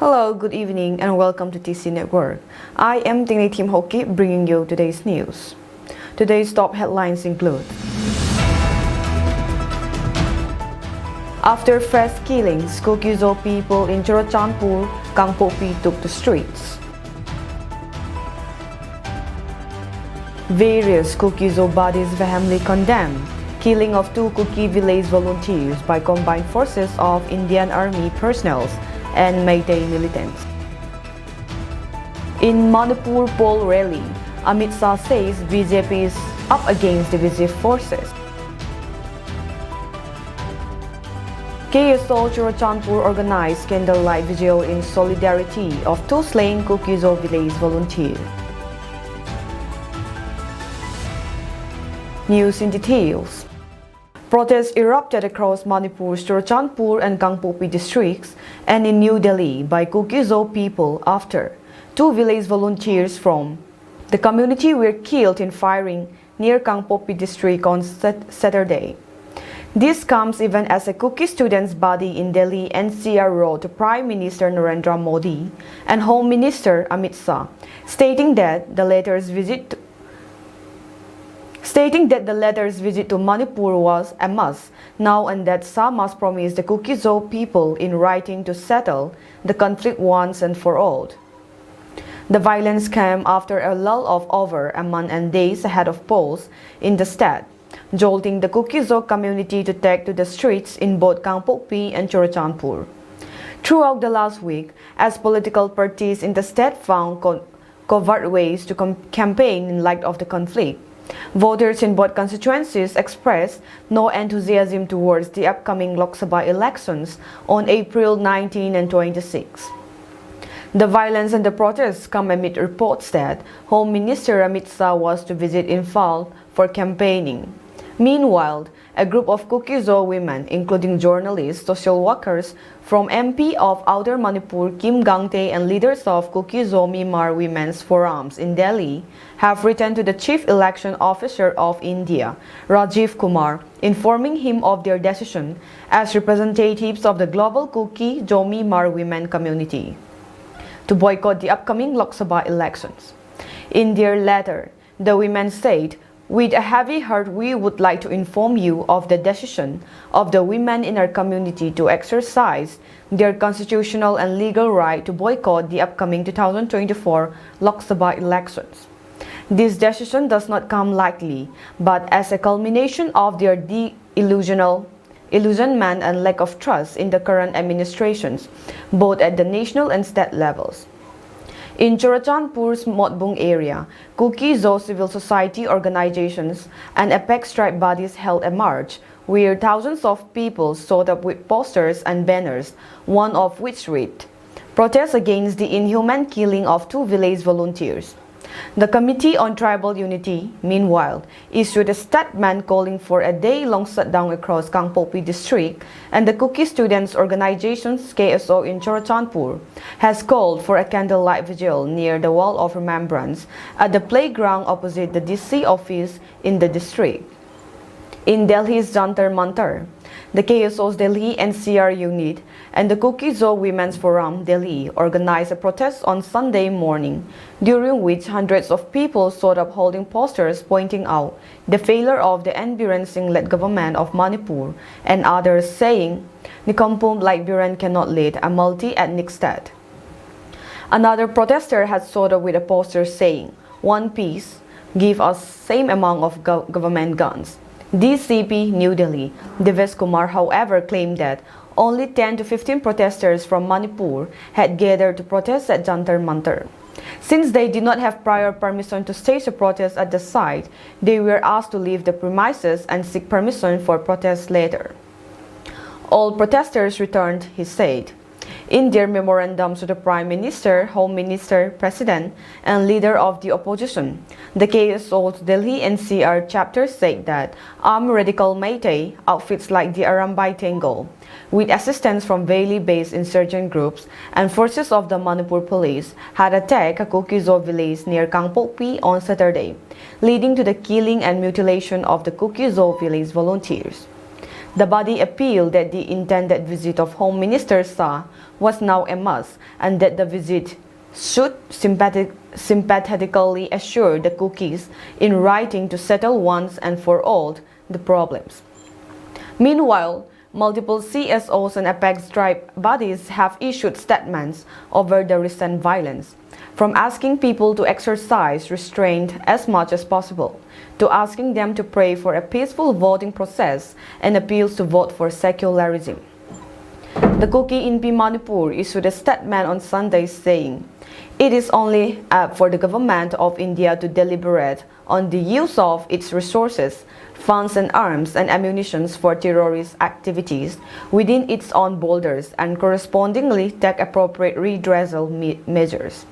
Hello, good evening, and welcome to TC Network. I am Tingni Team Hoki bringing you today's news. Today's top headlines include: after fresh killings, Kuki-Zo people in Churachandpur, Kangpopi took to streets. Various Kuki-Zo bodies vehemently condemned killing of 2 Kuki village volunteers by combined forces of Indian Army personnel and Meitei militants. In Manipur poll rally, Amit Shah says BJP is up against divisive forces. KSO Churachandpur organized candlelight vigil in solidarity of 2 slain Kuki-Zo village volunteers. News in details. Protests erupted across Manipur's Churachandpur and Kangpopi districts and in New Delhi by Kuki-Zo people after 2 village volunteers from the community were killed in firing near Kangpopi district on Saturday. This comes even as a Kuki student's body in Delhi NCR wrote to Prime Minister Narendra Modi and Home Minister Amit Shah, stating that the latter's visit to Manipur was a must now and that Shah must promise the Kuki-Zo people in writing to settle the conflict once and for all. The violence came after a lull of over a month and days ahead of polls in the state, jolting the Kuki-Zo community to take to the streets in both Kangpopi and Churachandpur. Throughout the last week, as political parties in the state found covert ways to campaign in light of the conflict, voters in both constituencies expressed no enthusiasm towards the upcoming Lok Sabha elections on April 19 and 26. The violence and the protests come amid reports that Home Minister Amit Shah was to visit Imphal for campaigning. Meanwhile, a group of Kuki-Zo women, including journalists, social workers from MP of Outer Manipur Kim Gangte and leaders of Kuki-Zo Myanmar Women's Forums in Delhi, have written to the Chief Election Officer of India, Rajiv Kumar, informing him of their decision as representatives of the global Kuki-Zo Myanmar women community to boycott the upcoming Lok Sabha elections. In their letter, the women said, "With a heavy heart, we would like to inform you of the decision of the women in our community to exercise their constitutional and legal right to boycott the upcoming 2024 Lok Sabha elections. This decision does not come lightly, but as a culmination of their illusionment and lack of trust in the current administrations, both at the national and state levels." In Churachandpur's Motbung area, Kuki-Zo civil society organizations and Apex tribe bodies held a march where thousands of people showed up with posters and banners, one of which read, "Protest against the inhuman killing of 2 village volunteers." The Committee on Tribal Unity, meanwhile, issued a statement calling for a day-long shutdown across Kangpopi district, and the Kuki Students Organization's KSO in Churachandpur has called for a candlelight vigil near the Wall of Remembrance at the playground opposite the DC office in the district. In Delhi's Jantar Mantar, the KSO's Delhi NCR unit and the Kuki-Zo Women's Forum Delhi organized a protest on Sunday morning, during which hundreds of people showed up holding posters pointing out the failure of the NBiren Singh-led government of Manipur and others saying, "Nikampum like Biren cannot lead a multi-ethnic state." Another protester had showed up with a poster saying, "One piece, give us same amount of government guns." DCP New Delhi, Devesh Kumar, however, claimed that only 10 to 15 protesters from Manipur had gathered to protest at Jantar Mantar. Since they did not have prior permission to stage a protest at the site, they were asked to leave the premises and seek permission for protest later. All protesters returned, he said. In their memorandums to the Prime Minister, Home Minister, President, and leader of the opposition, the KSO's Delhi NCR chapter said that armed radical Meitei outfits like the Arambai Tengo, with assistance from Valley-based insurgent groups and forces of the Manipur police, had attacked a Kuki-Zo village near Kangpopi on Saturday, leading to the killing and mutilation of the Kuki-Zo village volunteers. The body appealed that the intended visit of Home Minister Shah was now a must and that the visit should sympathetically assure the cookies in writing to settle once and for all the problems. Meanwhile, multiple CSOs and apex tribe bodies have issued statements over the recent violence, from asking people to exercise restraint as much as possible, to asking them to pray for a peaceful voting process and appeals to vote for secularism. The Kuki in Manipur issued a statement on Sunday saying, "It is only up for the government of India to deliberate on the use of its resources, funds and arms and ammunition for terrorist activities within its own borders and correspondingly take appropriate redressal measures."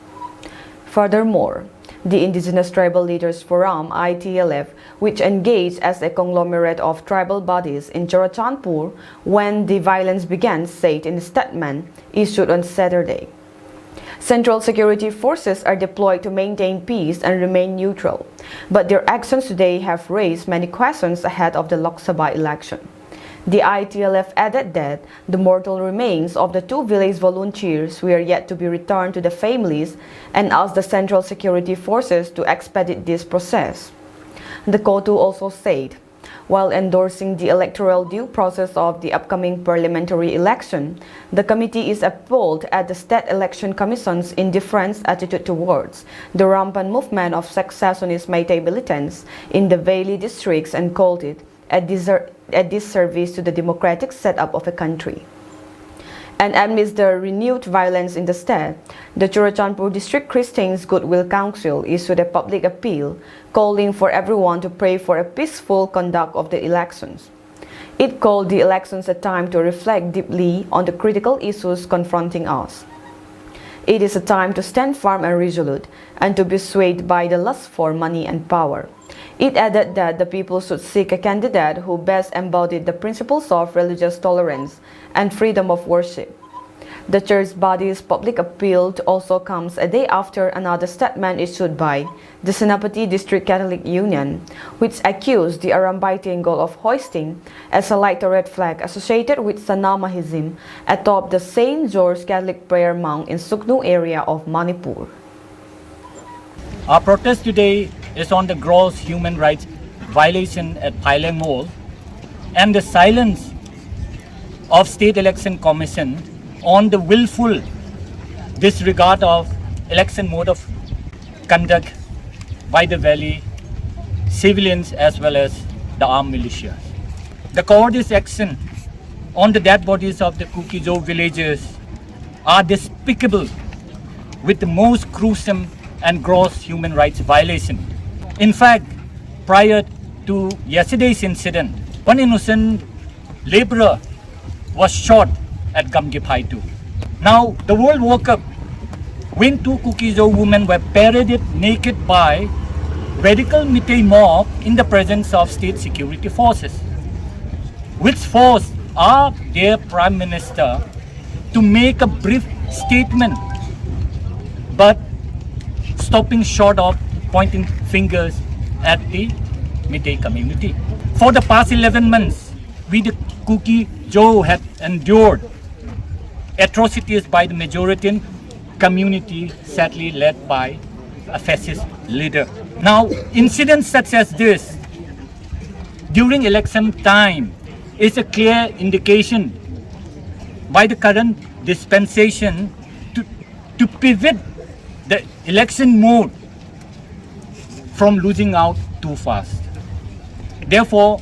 Furthermore, the Indigenous Tribal Leaders Forum (ITLF), which engaged as a conglomerate of tribal bodies in Churachandpur when the violence began, said in a statement issued on Saturday, "Central security forces are deployed to maintain peace and remain neutral, but their actions today have raised many questions ahead of the Lok Sabha election." The ITLF added that the mortal remains of the two village volunteers were yet to be returned to the families and asked the Central Security Forces to expedite this process. The KOTU also said, while endorsing the electoral due process of the upcoming parliamentary election, the committee is appalled at the State Election Commission's indifferent attitude towards the rampant movement of secessionist Meitei militants in the valley districts and called it a disservice to the democratic setup of a country. And amidst the renewed violence in the state, the Churachandpur District Christians Goodwill Council issued a public appeal calling for everyone to pray for a peaceful conduct of the elections. It called the elections a time to reflect deeply on the critical issues confronting us. It is a time to stand firm and resolute and to be swayed by the lust for money and power. It added that the people should seek a candidate who best embodied the principles of religious tolerance and freedom of worship. The church body's public appeal also comes a day after another statement issued by the Senapati District Catholic Union, which accused the Arambay Tinggol of hoisting a light red flag associated with Sanamahism atop the St. George Catholic Prayer Mount in Suknu area of Manipur. Our protest today is on the gross human rights violation at Morh and the silence of State Election Commission on the willful disregard of election mode of conduct by the valley civilians as well as the armed militias. The cowardice action on the dead bodies of the Kukizo villagers are despicable with the most gruesome and gross human rights violation. In fact, prior to yesterday's incident, one innocent laborer was shot at Gamgipai too. Now, the world woke up when two Kukizo women were paraded naked by radical Meitei mob in the presence of state security forces, which forced their Prime Minister to make a brief statement, but stopping short of pointing fingers at the Meitei community. For the past 11 months, we the Kuki-Jo had endured atrocities by the majority community, sadly led by a fascist leader. Now, incidents such as this during election time is a clear indication by the current dispensation to pivot the election mode from losing out too fast. Therefore,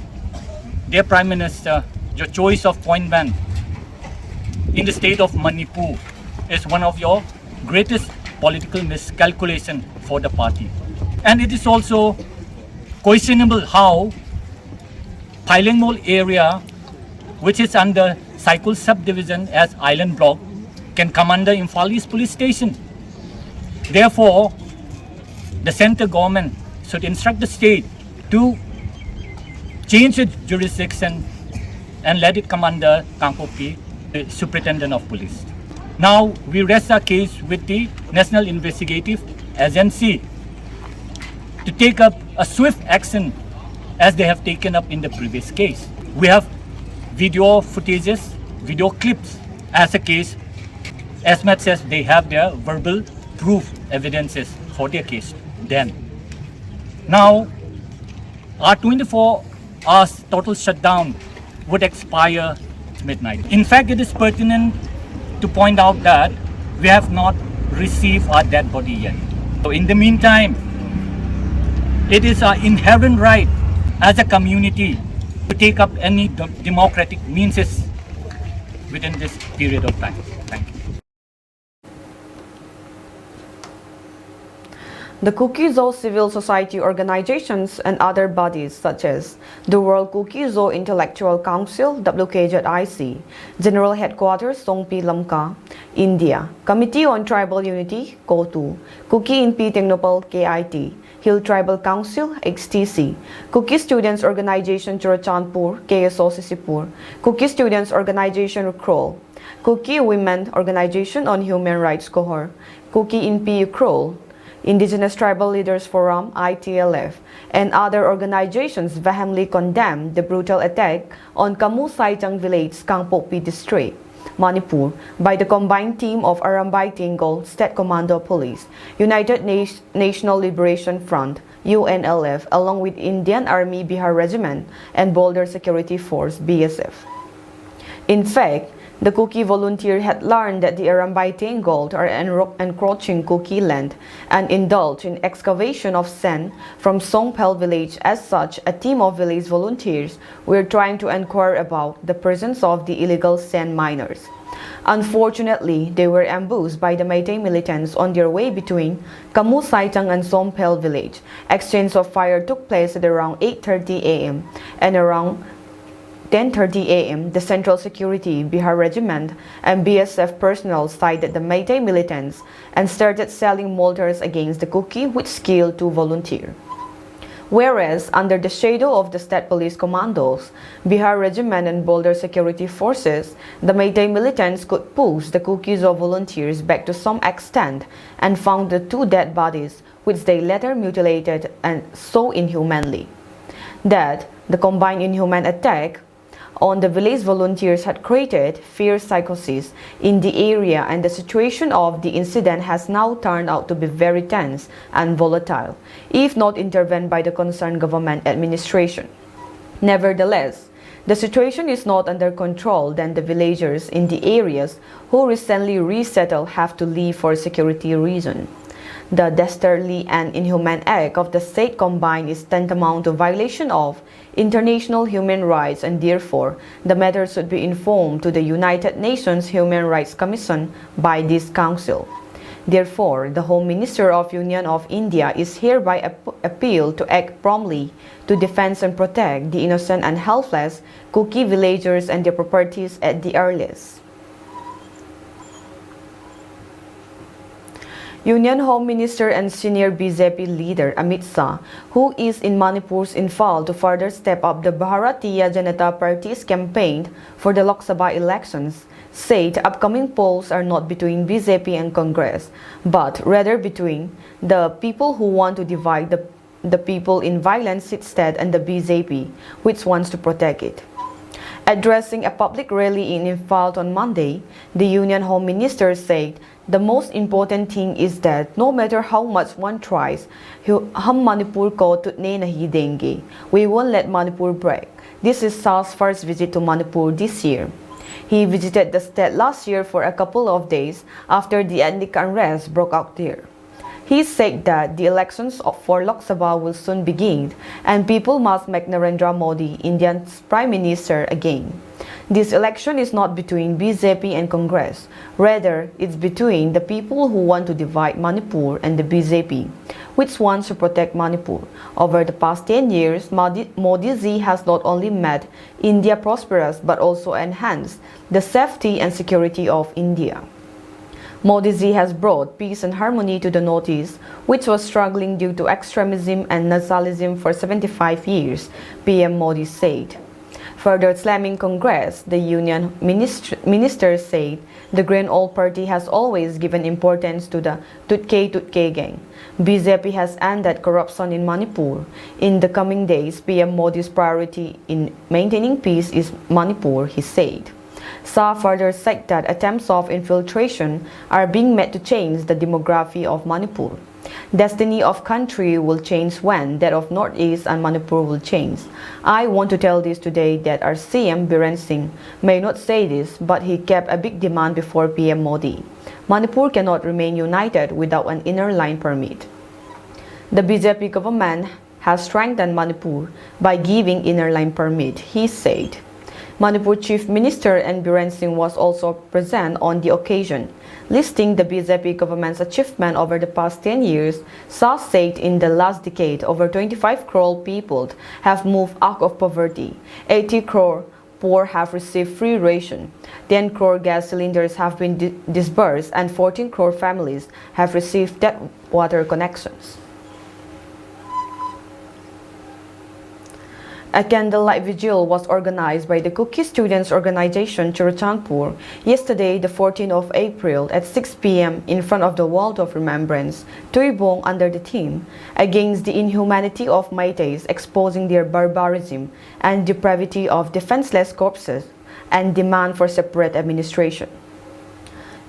dear Prime Minister, your choice of point ban in the state of Manipur is one of your greatest political miscalculation for the party. And it is also questionable how Mall area, which is under Saikul subdivision as island block, can come under Imphal East Police Station. Therefore, the central government should instruct the state to change its jurisdiction and let it come under Kangpopi, the Superintendent of Police. Now, we rest our case with the National Investigative Agency to take up a swift action as they have taken up in the previous case. We have video footages, video clips as a case, as much as they have their verbal proof evidences for their case then. Now, our 24 hours total shutdown would expire at midnight. In fact, it is pertinent to point out that we have not received our dead body yet. So in the meantime, it is our inherent right as a community to take up any democratic means within this period of time. Thank you. The Cookie Zoo civil society organizations and other bodies such as the World Cookie Zoo Intellectual Council, WKZIC, General Headquarters Songpi Lamka, India, Committee on Tribal Unity, KOTU, Cookie Inpi Technopal, KIT, Hill Tribal Council, XTC, Cookie Students Organization Churachandpur, KSO Sisipur, Cookie Students Organization Ukrol, Cookie Women Organization on Human Rights Cohort, Cookie Inpi Ukrol, Indigenous Tribal Leaders Forum, ITLF, and other organizations vehemently condemned the brutal attack on Kamu Saitang Village, Kangpokpi District, Manipur, by the combined team of Arambai Tingol State Commando Police, United National Liberation Front, UNLF, along with Indian Army Bihar Regiment and Border Security Force, BSF. In fact, the Cookie volunteer had learned that the Arambai Tingol are encroaching Cookie land and indulge in excavation of sand from Songpel village. As such, a team of village volunteers were trying to inquire about the presence of the illegal sand miners. Unfortunately, they were ambushed by the Meitei militants on their way between Kamu Saitang and Songpel village. Exchange of fire took place at around 8:30 a.m. and around 10:30 a.m., the Central Security, Bihar Regiment, and BSF personnel sighted the Meitei militants and started selling mortars against the Cookie, which killed 2 volunteers. Whereas, under the shadow of the State Police Commandos, Bihar Regiment and Border Security Forces, the Meitei militants could push the Cookies or volunteers back to some extent and found the 2 dead bodies, which they later mutilated and so inhumanly. That the combined inhuman attack on the village volunteers had created fierce psychosis in the area, and the situation of the incident has now turned out to be very tense and volatile, if not intervened by the concerned government administration. Nevertheless, the situation is not under control, then the villagers in the areas who recently resettled have to leave for security reasons. The dastardly and inhuman act of the state combined is tantamount to violation of international human rights, and therefore the matter should be informed to the United Nations Human Rights Commission by this council. Therefore, the Home Minister of Union of India is hereby appealed to act promptly to defend and protect the innocent and helpless Cookie villagers and their properties at the earliest. Union Home Minister and senior BJP leader Amit Shah, who is in Manipur's Imphal to further step up the Bharatiya Janata Party's campaign for the Lok Sabha elections, said upcoming polls are not between BJP and Congress, but rather between the people who want to divide the people in violence instead and the BJP, which wants to protect it. Addressing a public rally in Imphal on Monday, the Union Home Minister said, "The most important thing is that no matter how much one tries, hum Manipur ko tutne nahi denge. We won't let Manipur break." This is Shah's first visit to Manipur this year. He visited the state last year for a couple of days after the ethnic unrest broke out there. He said that the elections for Lok Sabha will soon begin and people must make Narendra Modi India's Prime Minister again. This election is not between BJP and Congress, rather it's between the people who want to divide Manipur and the BJP, which wants to protect Manipur. Over the past 10 years, Modi-ji has not only made India prosperous but also enhanced the safety and security of India. Modi-ji has brought peace and harmony to the Northeast, which was struggling due to extremism and nationalism for 75 years, PM Modi said. Further slamming Congress, the union minister said the Green Old Party has always given importance to the Tutke gang. BJP has ended corruption in Manipur. In the coming days, PM Modi's priority in maintaining peace is Manipur, he said. Shah further said that attempts of infiltration are being made to change the demography of Manipur. Destiny of country will change when that of Northeast and Manipur will change. I want to tell this today that our CM Biren Singh may not say this, but he kept a big demand before PM Modi. Manipur cannot remain united without an inner line permit. The BJP government has strengthened Manipur by giving inner line permit, he said. Manipur Chief Minister N. Biren Singh was also present on the occasion. Listing the BJP government's achievement over the past 10 years, Shah said in the last decade, over 25 crore people have moved out of poverty, 80 crore poor have received free ration, 10 crore gas cylinders have been disbursed, and 14 crore families have received tap water connections. A candlelight vigil was organized by the Cookie Students Organization Churachandpur yesterday, the 14th of April at 6 p.m. in front of the Wall of Remembrance, Tuibong, under the theme Against the Inhumanity of Meiteis, Exposing Their Barbarism and Depravity of Defenseless Corpses, and Demand for Separate Administration.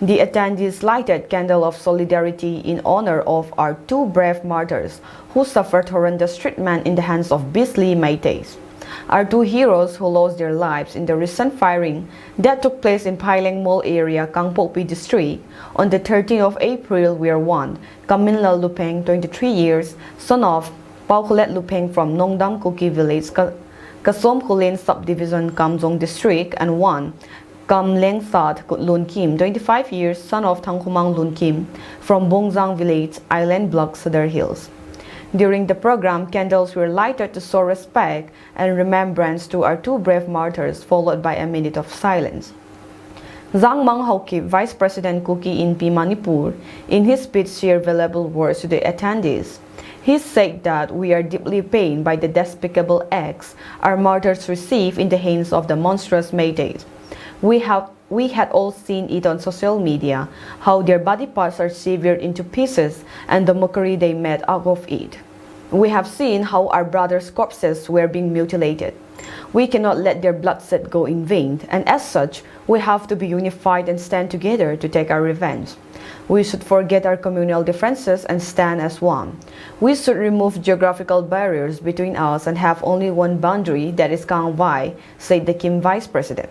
The attendees lighted candle of solidarity in honor of our two brave martyrs who suffered horrendous treatment in the hands of beastly Meiteis. Our two heroes who lost their lives in the recent firing that took place in Paileng Mall area, Kangpokpi district on the 13th of April were one, Kaminla Lupeng, 23 years, son of Paukulet Lupeng from Nongdam Kuki village, Kasom Kulin subdivision, Kamjong district, and one, Kam Leng Sat Lun Kim, 25 years, son of Tangkumang Lun Kim, from Bongzang village, Island Block, Cedar Hills. During the program, candles were lighted to show respect and remembrance to our two brave martyrs, followed by a minute of silence. Zhang Manghokip, Vice President Kuki in P. Manipur, in his speech shared valuable words to the attendees. He said that we are deeply pained by the despicable acts our martyrs received in the hands of the monstrous Meiteis. We had all seen it on social media, how their body parts are severed into pieces and the mockery they made out of it. We have seen how our brothers' corpses were being mutilated. We cannot let their bloodshed go in vain, and as such, we have to be unified and stand together to take our revenge. We should forget our communal differences and stand as one. We should remove geographical barriers between us and have only one boundary, that is Kang Vai, said the Kim Vice President.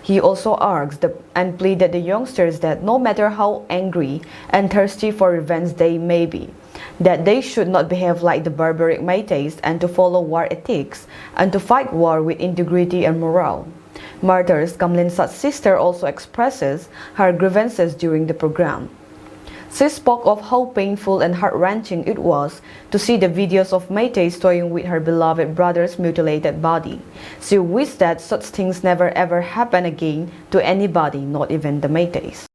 He also urged and pleaded the youngsters that no matter how angry and thirsty for revenge they may be, that they should not behave like the barbaric Meiteis and to follow war ethics and to fight war with integrity and morale. Martyrs Kamlin Sat's sister also expresses her grievances during the program. She spoke of how painful and heart-wrenching it was to see the videos of Meiteis toying with her beloved brother's mutilated body. She wished that such things never ever happen again to anybody, not even the Meiteis.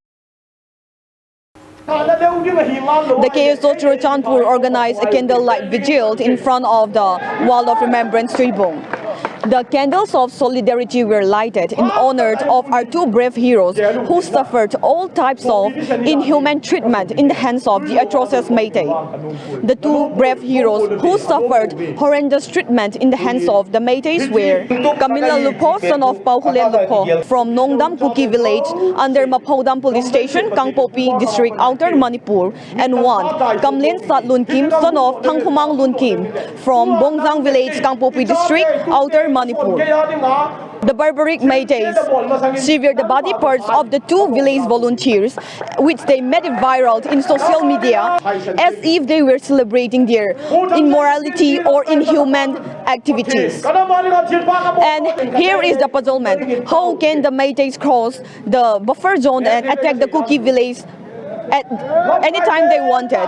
The KSO Churachandpur organized a candlelight vigil in front of the Wall of Remembrance, Tuibong. The candles of solidarity were lighted in honor of our two brave heroes who suffered all types of inhuman treatment in the hands of the atrocious Meitei. The two brave heroes who suffered horrendous treatment in the hands of the Meiteis were Kamila Lupo, son of Paukulet Lupo, from Nongdam Kuki village under Maphodam police station, Kangpokpi district, Outer Manipur, and one, Kamlin Sat Lun Kim, son of Tangkumang Lun Kim, from Bongzang village, Kangpokpi district, Outer Manipur. The barbaric Meiteis severed the body parts of the two village volunteers, which they made it viral in social media as if they were celebrating their immorality or inhuman activities. And here is the puzzlement. How can the Meiteis cross the buffer zone and attack the Kuki village at any time they wanted?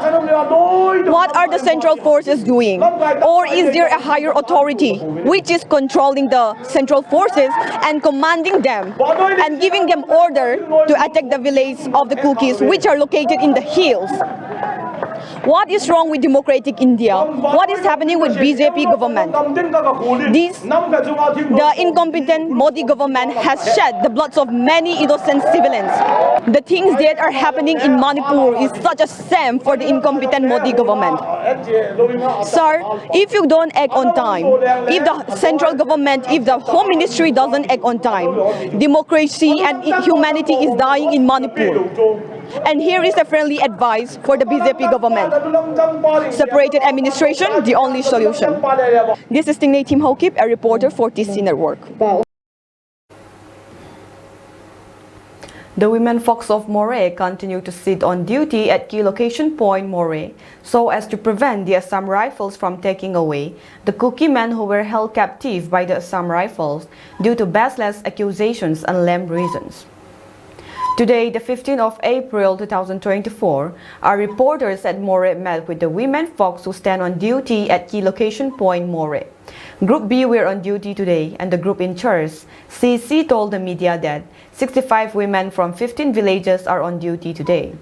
What are the central forces doing? Or is there a higher authority which is controlling the central forces and commanding them and giving them order to attack the villages of the Kukis, which are located in the hills? What is wrong with democratic India? What is happening with BJP government? The incompetent Modi government has shed the bloods of many innocent civilians. The things that are happening in Manipur is such a shame for the incompetent Modi government. Sir, if you don't act on time, if the central government, if the Home Ministry doesn't act on time, democracy and humanity is dying in Manipur. And here is a friendly advice for the BJP government. Separated administration, the only solution. This is Tingney Tim Hokip, a reporter for TC Network. The women folks of Morh continue to sit on duty at key location point Morh so as to prevent the Assam Rifles from taking away the Kuki men who were held captive by the Assam Rifles due to baseless accusations and lame reasons. Today, the 15th of April 2024, our reporters at Morh met with the women folks who stand on duty at key location point Morh. Group B were on duty today, and the group in charge, CC, told the media that 65 women from 15 villages are on duty today.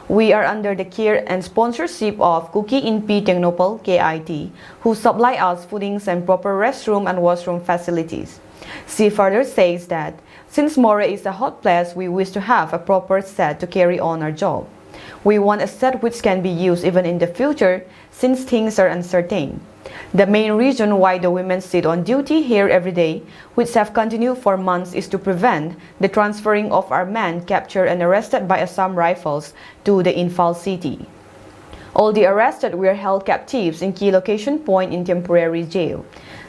We are under the care and sponsorship of Kuki Inpi Technopol KIT, who supply us foodings and proper restroom and washroom facilities. She further says that since Morh is a hot place, we wish to have a proper set to carry on our job. We want a set which can be used even in the future since things are uncertain. The main reason why the women sit on duty here every day, which have continued for months, is to prevent the transferring of our men captured and arrested by Assam Rifles to the Imphal city. All the arrested were held captives in key location point in temporary jail.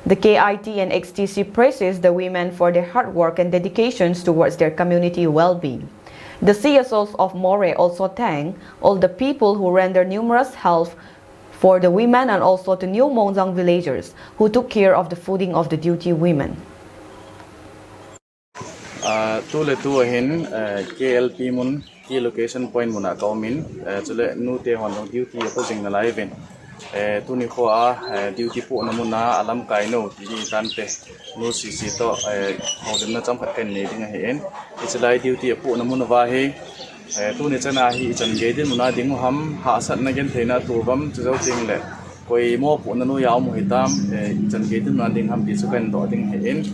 The KIT and XTC praises the women for their hard work and dedications towards their community well-being. The CSOs of Morh also thank all the people who render numerous help for the women and also to new Monzang villagers who took care of the fooding of the duty women. KLP mun key location point muna kaumin chule nu te hon duty ko jing na live tuni ko duty po na muna alam kai no ti tan te nu cc to hodem na cham khat ken ne ding hen ichulai duty po na muna wa he tuni chana hi chan ge din muna ding ham ha sat na gen theina turbam chu ting le koi mo po na nu yaw mo hitam chan ge din na ding ham ti chu kan do ding hen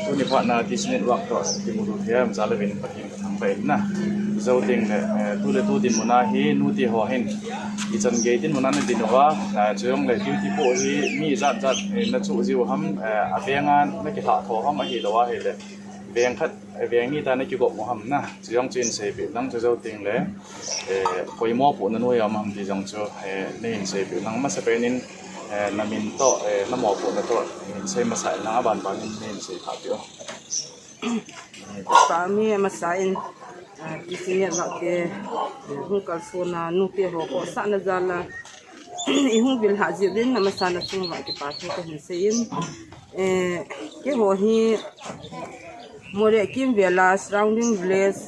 tuni partner TC Network to ti mu thiam zalawin patim thang pai na zo ting le tu din muna hi nu ti ho hen i chan ge tin muna na din wa chong le duty po hi mi zat na chu jiu ham avenga na ki tha tho ham hi lo wa he le veng khat veng ni ta na ki go mo ham na chong chin se bi lang zo ting le koi mo po na no ya mam ti jong chu ne se bi lang ma se pe nin namin to na mo po na to sai masai na ban ban nin se kha pyo pa mi masain isinya ke hung kal sona nu te ho ko sa na jala I hung bil haji din na masana chung wa ke pa ko hin sein ke ho hi Morh kim vela surrounding village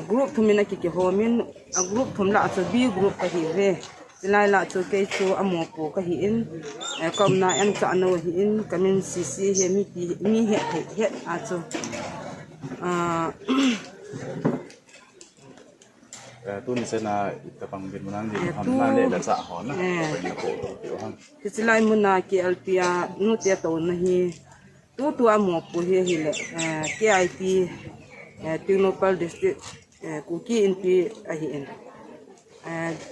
group thumina ki ho min a group thumla a b group ka hi ve lai la chu ke chu amo po ka hi in kom na an cha no hi in kamin cc he mi he a chu tu ni se na tapang bin munan di ham na le la cha ho na ko to ham ti lai muna ki alpia nu te to na hi tu amo po he hi le KIP Technopol district Kuki Inpi a hi in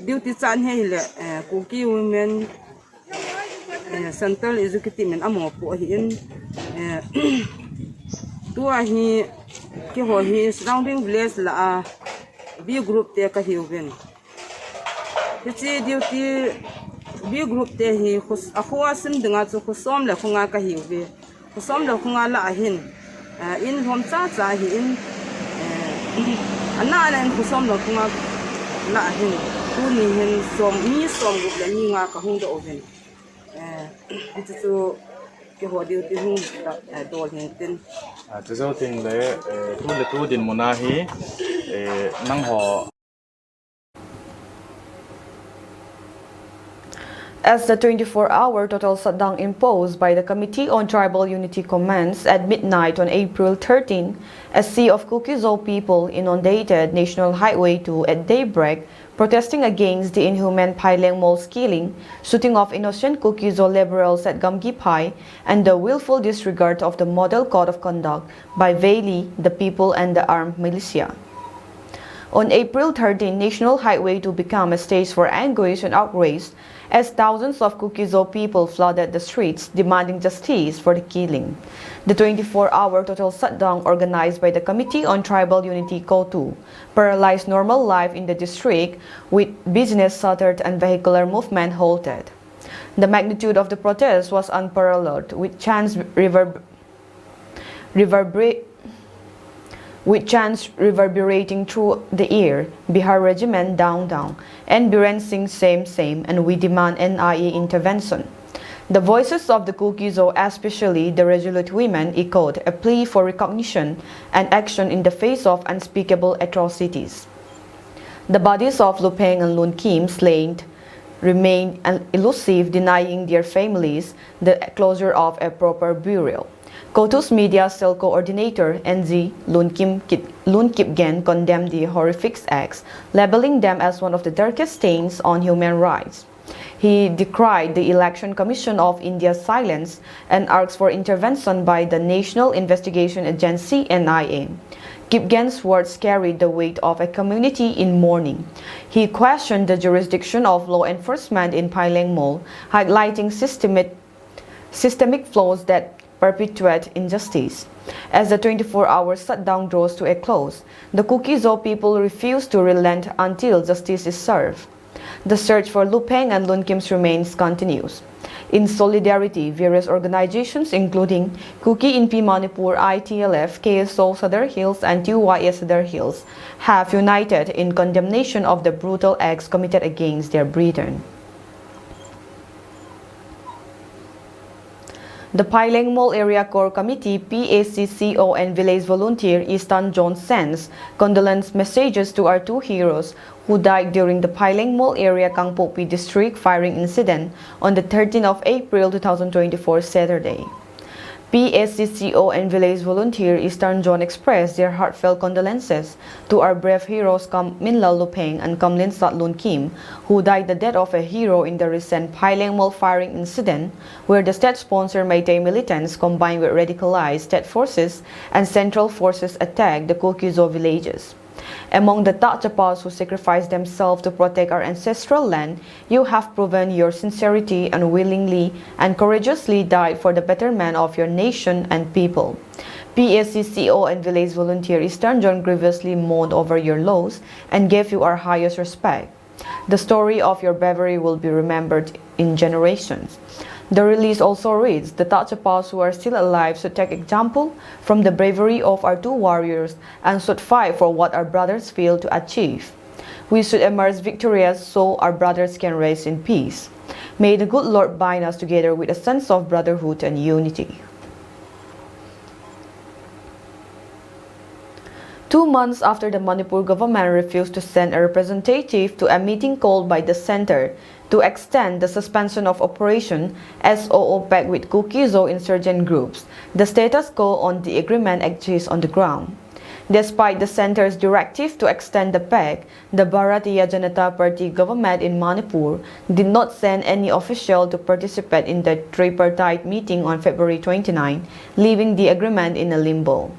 duty chan he le Kuki women central executive men amo po hi in tu a hi ke ho hi surrounding village la B group te ka hi wen ti duty B group te hi khus akhwa sim dinga chu khusom le khunga ka hi we khusom le khunga la hin in hom cha hi in ana len khusom le khunga la hin tu ni hen som group le ni nga ka hung do oven ti chu ke ho duty hung do hin tin zo ting le tu din mona hi nang ho. As the 24-hour total shutdown imposed by the Committee on Tribal Unity commenced at midnight on April 13, a sea of Kuki-Zo people inundated National Highway 2 at daybreak, protesting against the inhuman Paileng Mall's killing, shooting of innocent Kuki-Zo liberals at Gamgipai, and the willful disregard of the Model Code of Conduct by Veli, the people, and the armed militia. On April 13, National Highway 2 became a stage for anguish and outrage as thousands of Kuki-Zo people flooded the streets demanding justice for the killing. The 24-hour total shutdown organized by the Committee on Tribal Unity (COTU) paralyzed normal life in the district, with business shuttered and vehicular movement halted. The magnitude of the protest was unparalleled, with chants reverberating through the air, Bihar Regiment down down, and Biren Singh same, and we demand NIA intervention. The voices of the Kuki-Zo, especially the resolute women, echoed a plea for recognition and action in the face of unspeakable atrocities. The bodies of Lupeng and Lun Kim slain remained elusive, denying their families the closure of a proper burial. COTU's media cell coordinator, NZ Lun Kipgen, condemned the horrific acts, labeling them as one of the darkest stains on human rights. He decried the Election Commission of India's silence and asked for intervention by the National Investigation Agency (NIA). Kipgen's words carried the weight of a community in mourning. He questioned the jurisdiction of law enforcement in Paileng Mall, highlighting systemic flaws that perpetuate injustice. As the 24-hour shutdown draws to a close, the Kuki-Zo people refuse to relent until justice is served. The search for Lupeng and Lun Kim's remains continues. In solidarity, various organizations including Kuki Inpi Manipur ITLF, KSO Sadar Hills, and TYS Sadar Hills have united in condemnation of the brutal acts committed against their brethren. The Paileng Mall Area Core Committee, PACCO, and Village Volunteer Eastern Zone sends condolence messages to our two heroes who died during the Paileng Mall Area Kangpopi District firing incident on the 13th of April 2024 Saturday. PACCO and Village Volunteer Eastern Zone expressed their heartfelt condolences to our brave heroes Minlal Lupeng and Kamlinsat Lun Kim, who died the death of a hero in the recent Paileng Mall firing incident, where the state-sponsored Meitei militants combined with radicalized state forces and central forces attacked the Kuki-Zo villages. Among the Tachapas who sacrificed themselves to protect our ancestral land, you have proven your sincerity and willingly and courageously died for the betterment of your nation and people. PACCO and Village Volunteer Eastern Zone grievously mourned over your loss and gave you our highest respect. The story of your bravery will be remembered in generations. The release also reads, the Tachapas who are still alive should take example from the bravery of our two warriors and should fight for what our brothers failed to achieve. We should emerge victorious so our brothers can rest in peace. May the good Lord bind us together with a sense of brotherhood and unity. 2 months after the Manipur government refused to send a representative to a meeting called by the center to extend the suspension of operation SOO pact with Kuki-Zo insurgent groups, the status quo on the agreement exists on the ground. Despite the center's directive to extend the pact, the Bharatiya Janata Party government in Manipur did not send any official to participate in the tripartite meeting on February 29, leaving the agreement in a limbo.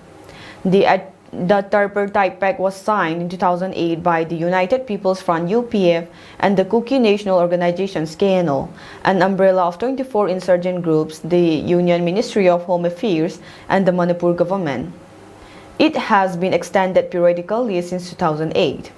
The tripartite pact was signed in 2008 by the United People's Front UPF and the Kuki National Organizations KNO, an umbrella of 24 insurgent groups, the Union Ministry of Home Affairs, and the Manipur government. It has been extended periodically since 2008.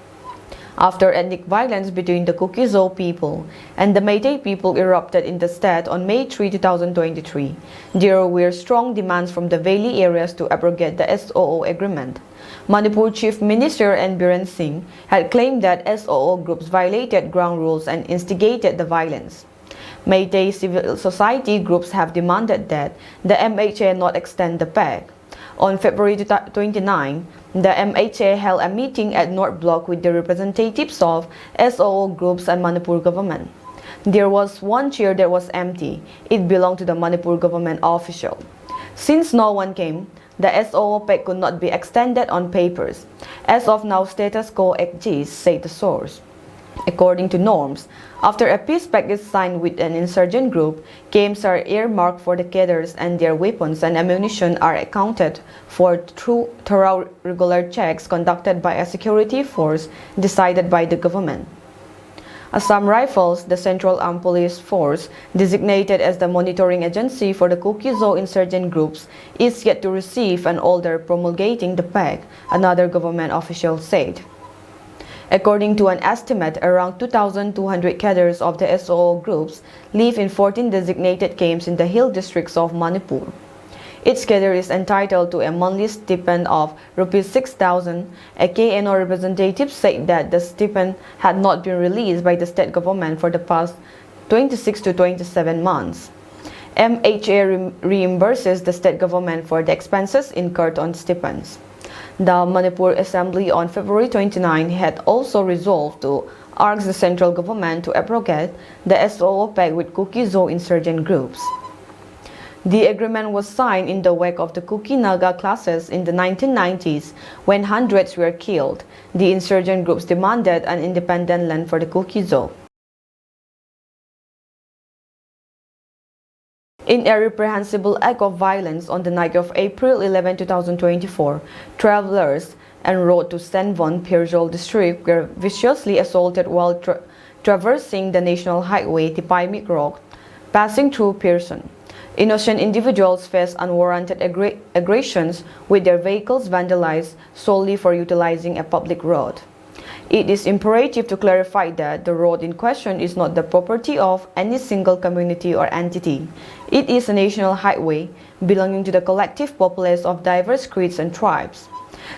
After ethnic violence between the Kuki-Zo people and the Meitei people erupted in the state on May 3, 2023, there were strong demands from the Valley areas to abrogate the SOO agreement. Manipur Chief Minister N. Biren Singh had claimed that SOO groups violated ground rules and instigated the violence. Meitei civil society groups have demanded that the MHA not extend the pact. On February 29, the MHA held a meeting at North Block with the representatives of SOO groups and Manipur government. There was one chair that was empty. It belonged to the Manipur government official. Since no one came, the SOO pact could not be extended on papers. As of now, status quo exists, said the source. According to norms, after a peace pact is signed with an insurgent group, camps are earmarked for the cadres and their weapons and ammunition are accounted for through thorough regular checks conducted by a security force decided by the government. Assam Rifles, the Central Armed Police Force, designated as the monitoring agency for the Kuki-Zo insurgent groups, is yet to receive an order promulgating the pact, another government official said. According to an estimate, around 2,200 cadres of the SOO groups live in 14 designated camps in the hill districts of Manipur. Each cadre is entitled to a monthly stipend of Rs 6,000. A KNO representative said that the stipend had not been released by the state government for the past 26 to 27 months. MHA reimburses the state government for the expenses incurred on stipends. The Manipur Assembly on February 29 had also resolved to ask the central government to abrogate the SOO pact with Kuki-Zo insurgent groups. The agreement was signed in the wake of the Kuki-Naga clashes in the 1990s when hundreds were killed. The insurgent groups demanded an independent land for the Kuki-Zo. In a reprehensible act of violence on the night of April 11, 2024, travelers en route to Senvon, Pirjol district were viciously assaulted while traversing the national highway Tipai Road, passing through Pearson. Innocent individuals face unwarranted aggressions with their vehicles vandalized solely for utilizing a public road. It is imperative to clarify that the road in question is not the property of any single community or entity. It is a national highway belonging to the collective populace of diverse creeds and tribes.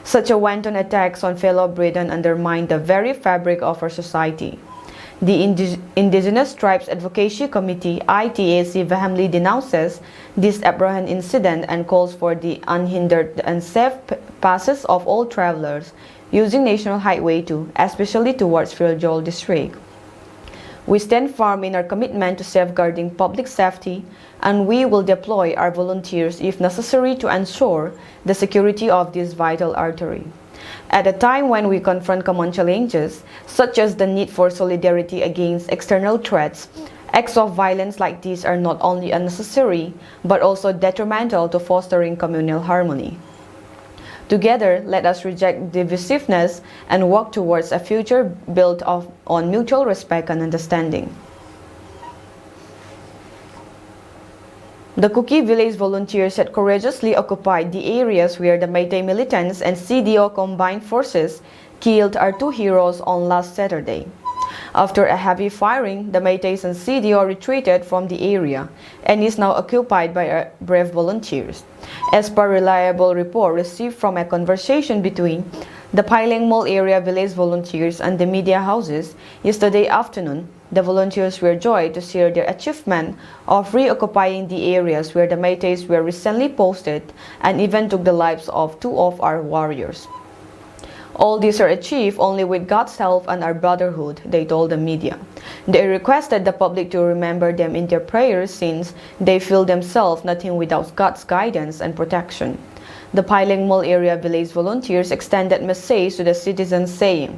Such a wanton attacks on fellow brethren undermine the very fabric of our society. The Indigenous Tribes Advocacy Committee (ITAC) vehemently denounces this abhorrent incident and calls for the unhindered and safe passes of all travelers using National Highway 2, especially towards Pirjol district. We stand firm in our commitment to safeguarding public safety, and we will deploy our volunteers if necessary to ensure the security of this vital artery. At a time when we confront common challenges, such as the need for solidarity against external threats, acts of violence like these are not only unnecessary, but also detrimental to fostering communal harmony. Together, let us reject divisiveness and work towards a future built on mutual respect and understanding. The Kuki village volunteers had courageously occupied the areas where the Meitei militants and CDO combined forces killed our two heroes on last Saturday. After a heavy firing, the Meiteis and CDO retreated from the area and is now occupied by our brave volunteers. As per reliable report received from a conversation between the Paileng Mall area village volunteers and the media houses yesterday afternoon, the volunteers were joyed to share their achievement of reoccupying the areas where the Meiteis were recently posted and even took the lives of two of our warriors. All these are achieved only with God's help and our brotherhood, they told the media. They requested the public to remember them in their prayers since they feel themselves nothing without God's guidance and protection. The Paileng Mall area village volunteers extended message to the citizens saying,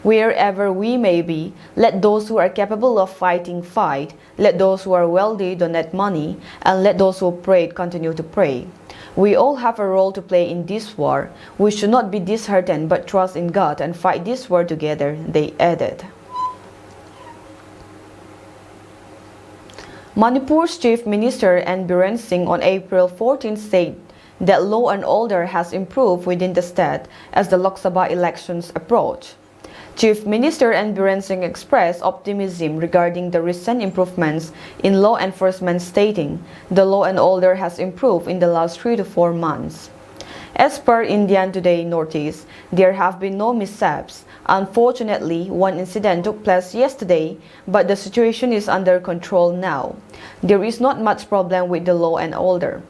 "Wherever we may be, let those who are capable of fighting fight, let those who are wealthy donate money, and let those who pray continue to pray. We all have a role to play in this war. We should not be disheartened but trust in God and fight this war together," they added. Manipur's Chief Minister N. Biren Singh on April 14 said that law and order has improved within the state as the Lok Sabha elections approach. Chief Minister N. Biren Singh expressed optimism regarding the recent improvements in law enforcement, stating the law and order has improved in the last 3 to 4 months. As per Indian Today notice, there have been no mishaps. Unfortunately, one incident took place yesterday, but the situation is under control now. There is not much problem with the law and order.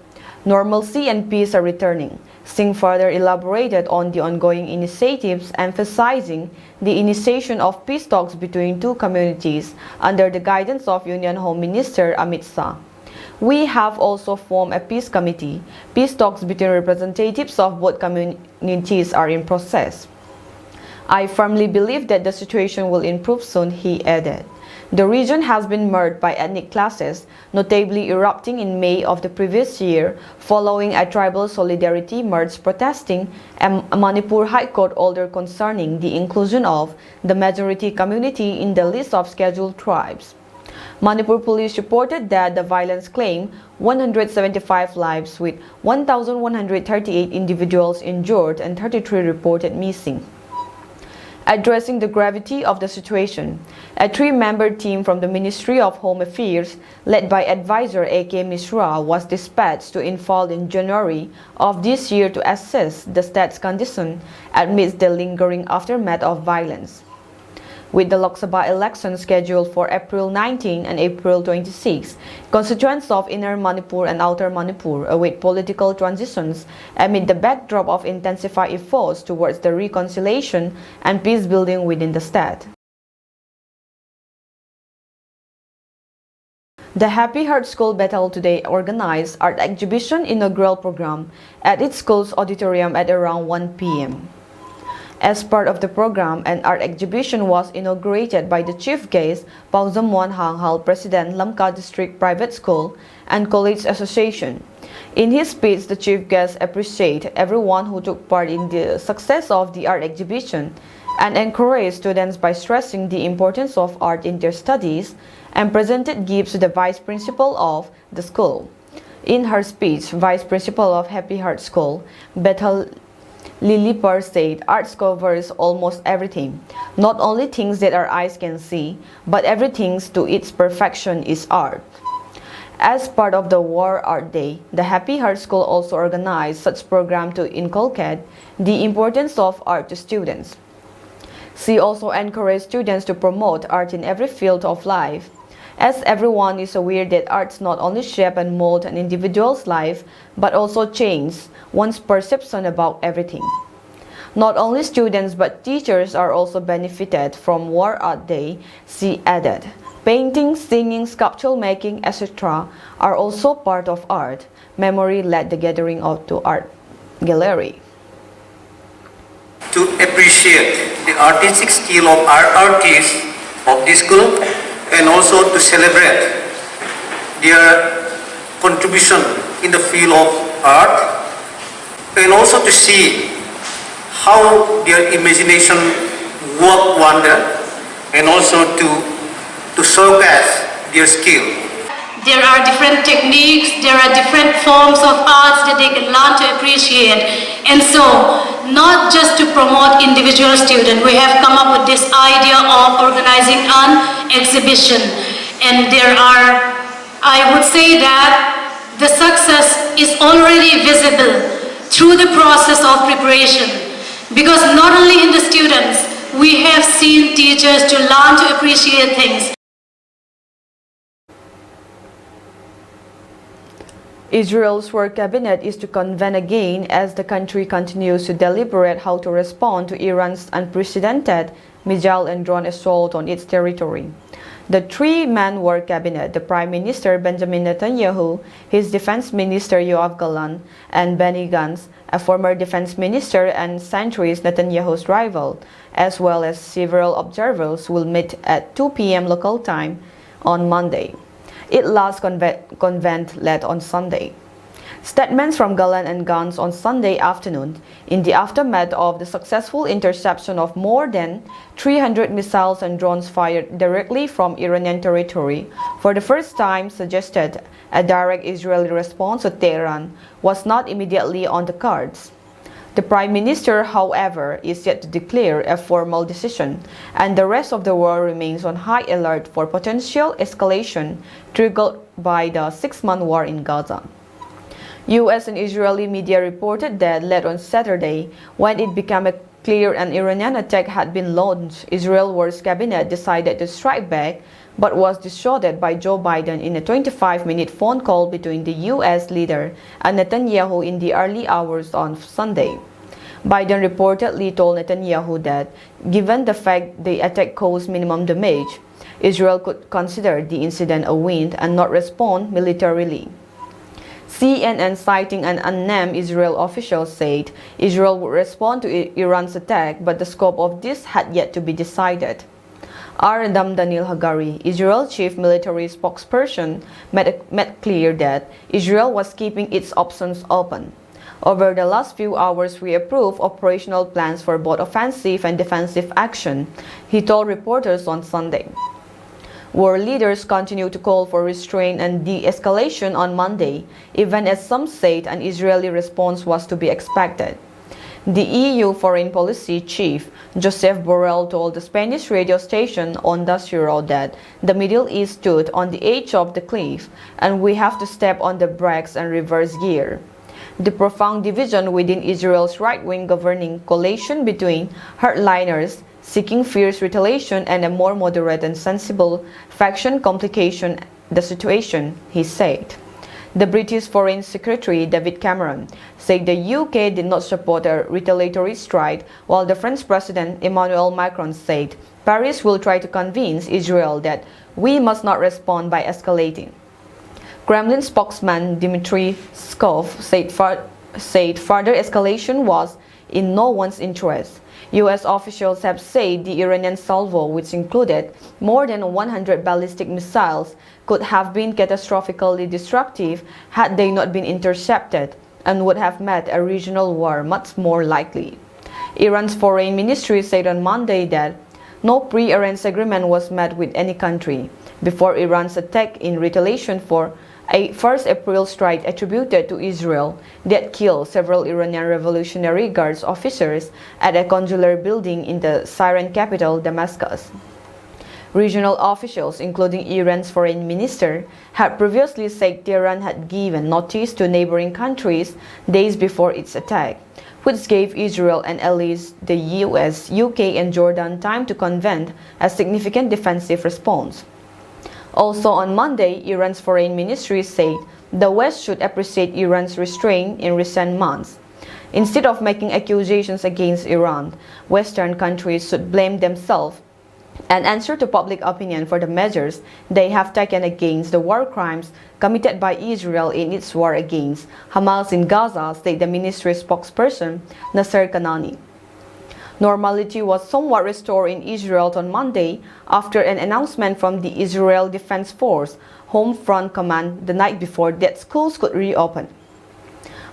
Normalcy and peace are returning. Singh further elaborated on the ongoing initiatives, emphasizing the initiation of peace talks between two communities under the guidance of Union Home Minister Amit Shah. We have also formed a peace committee. Peace talks between representatives of both communities are in process. I firmly believe that the situation will improve soon, he added. The region has been marred by ethnic clashes, notably erupting in May of the previous year following a tribal solidarity march protesting a Manipur High Court order concerning the inclusion of the majority community in the list of scheduled tribes. Manipur police reported that the violence claimed 175 lives with 1,138 individuals injured and 33 reported missing. Addressing the gravity of the situation, a three-member team from the Ministry of Home Affairs, led by advisor A.K. Mishra, was dispatched to Imphal in January of this year to assess the state's condition amidst the lingering aftermath of violence. With the Lok Sabha election scheduled for April 19 and April 26, constituents of Inner Manipur and Outer Manipur await political transitions amid the backdrop of intensified efforts towards the reconciliation and peace building within the state. The Happy Heart School Battle today organized art exhibition inaugural program at its school's auditorium at around 1 p.m. As part of the program, an art exhibition was inaugurated by the chief guest, Pauzamuan Hanghal, President Lamka District Private School and College Association. In his speech, the chief guest appreciated everyone who took part in the success of the art exhibition and encouraged students by stressing the importance of art in their studies and presented gifts to the vice principal of the school. In her speech, Vice Principal of Happy Heart School, Bethel Lilipur said art covers almost everything, not only things that our eyes can see, but everything to its perfection is art. As part of the War Art Day, the Happy Heart School also organized such program to inculcate the importance of art to students. She also encouraged students to promote art in every field of life, as everyone is aware that arts not only shape and mold an individual's life, but also change one's perception about everything. Not only students but teachers are also benefited from War Art Day, she added. Painting, singing, sculpture making, etc. are also part of art. Memory led the gathering out to art gallery. To appreciate the artistic skill of our artists of this school and also to celebrate their contribution in the field of art and also to see how their imagination work wonder and also to showcase their skill. There are different techniques, there are different forms of arts that they can learn to appreciate. And so, not just to promote individual students, we have come up with this idea of organizing an exhibition. And there are, I would say that the success is already visible through the process of preparation. Because not only in the students, we have seen teachers to learn to appreciate things. Israel's war cabinet is to convene again as the country continues to deliberate how to respond to Iran's unprecedented missile and drone assault on its territory. The three-man war cabinet, the Prime Minister Benjamin Netanyahu, his Defense Minister Yoav Gallant, and Benny Gantz, a former Defense Minister and centuries Netanyahu's rival, as well as several observers, will meet at 2 p.m. local time on Monday. It last convened led on Sunday. Statements from Gallant and Gantz on Sunday afternoon, in the aftermath of the successful interception of more than 300 missiles and drones fired directly from Iranian territory, for the first time suggested a direct Israeli response to Tehran was not immediately on the cards. The Prime Minister, however, is yet to declare a formal decision, and the rest of the world remains on high alert for potential escalation triggered by the six-month war in Gaza. U.S. and Israeli media reported that late on Saturday, when it became clear an Iranian attack had been launched, Israel's War Cabinet decided to strike back but was distorted by Joe Biden in a 25-minute phone call between the U.S. leader and Netanyahu in the early hours on Sunday. Biden reportedly told Netanyahu that, given the fact the attack caused minimum damage, Israel could consider the incident a win and not respond militarily. CNN, citing an unnamed Israel official, said Israel would respond to Iran's attack, but the scope of this had yet to be decided. Adam Daniel Hagari, Israel's chief military spokesperson, made clear that Israel was keeping its options open. Over the last few hours, we approved operational plans for both offensive and defensive action, he told reporters on Sunday. War leaders continue to call for restraint and de-escalation on Monday, even as some said an Israeli response was to be expected. The EU Foreign Policy Chief, Josep Borrell, told the Spanish radio station Onda Cero that the Middle East stood on the edge of the cliff and we have to step on the brakes and reverse gear. The profound division within Israel's right-wing governing coalition between hardliners seeking fierce retaliation and a more moderate and sensible faction complication the situation, he said. The British Foreign Secretary David Cameron said the UK did not support a retaliatory strike, while the French President Emmanuel Macron said Paris will try to convince Israel that we must not respond by escalating. Kremlin spokesman Dmitry Peskov said further escalation was in no one's interest. U.S. officials have said the Iranian salvo, which included more than 100 ballistic missiles, could have been catastrophically destructive had they not been intercepted and would have made a regional war much more likely. Iran's foreign ministry said on Monday that no pre-arranged agreement was met with any country before Iran's attack in retaliation for a 1st April strike attributed to Israel that killed several Iranian Revolutionary Guards officers at a consular building in the Syrian capital, Damascus. Regional officials, including Iran's foreign minister, had previously said Tehran had given notice to neighboring countries days before its attack, which gave Israel and allies the US, UK, and Jordan time to convene a significant defensive response. Also on Monday, Iran's foreign ministry said the West should appreciate Iran's restraint in recent months. Instead of making accusations against Iran, Western countries should blame themselves and answer to public opinion for the measures they have taken against the war crimes committed by Israel in its war against Hamas in Gaza, said the ministry spokesperson Nasser Kanani. Normality was somewhat restored in Israel on Monday after an announcement from the Israel Defense Force Home Front Command the night before that schools could reopen.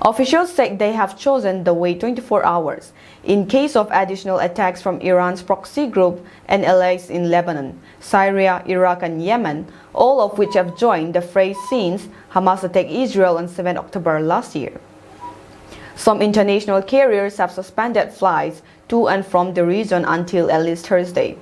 Officials said they have chosen the wait 24 hours in case of additional attacks from Iran's proxy group and allies in Lebanon, Syria, Iraq, and Yemen, all of which have joined the fray since Hamas attacked Israel on 7 October last year. Some international carriers have suspended flights to and from the region until at least Thursday.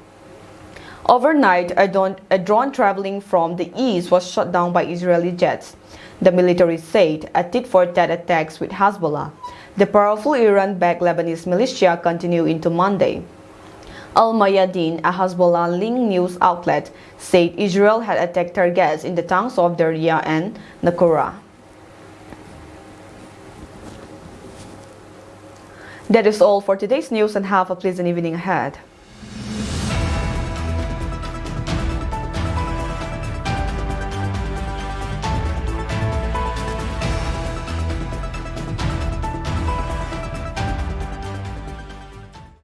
Overnight, a drone traveling from the east was shot down by Israeli jets. The military said a tit-for-tat attacks with Hezbollah, the powerful Iran-backed Lebanese militia, continue into Monday. Al-Mayadeen, a Hezbollah-linked news outlet, said Israel had attacked targets in the towns of Darya and Nakura. That is all for today's news, and have a pleasant evening ahead.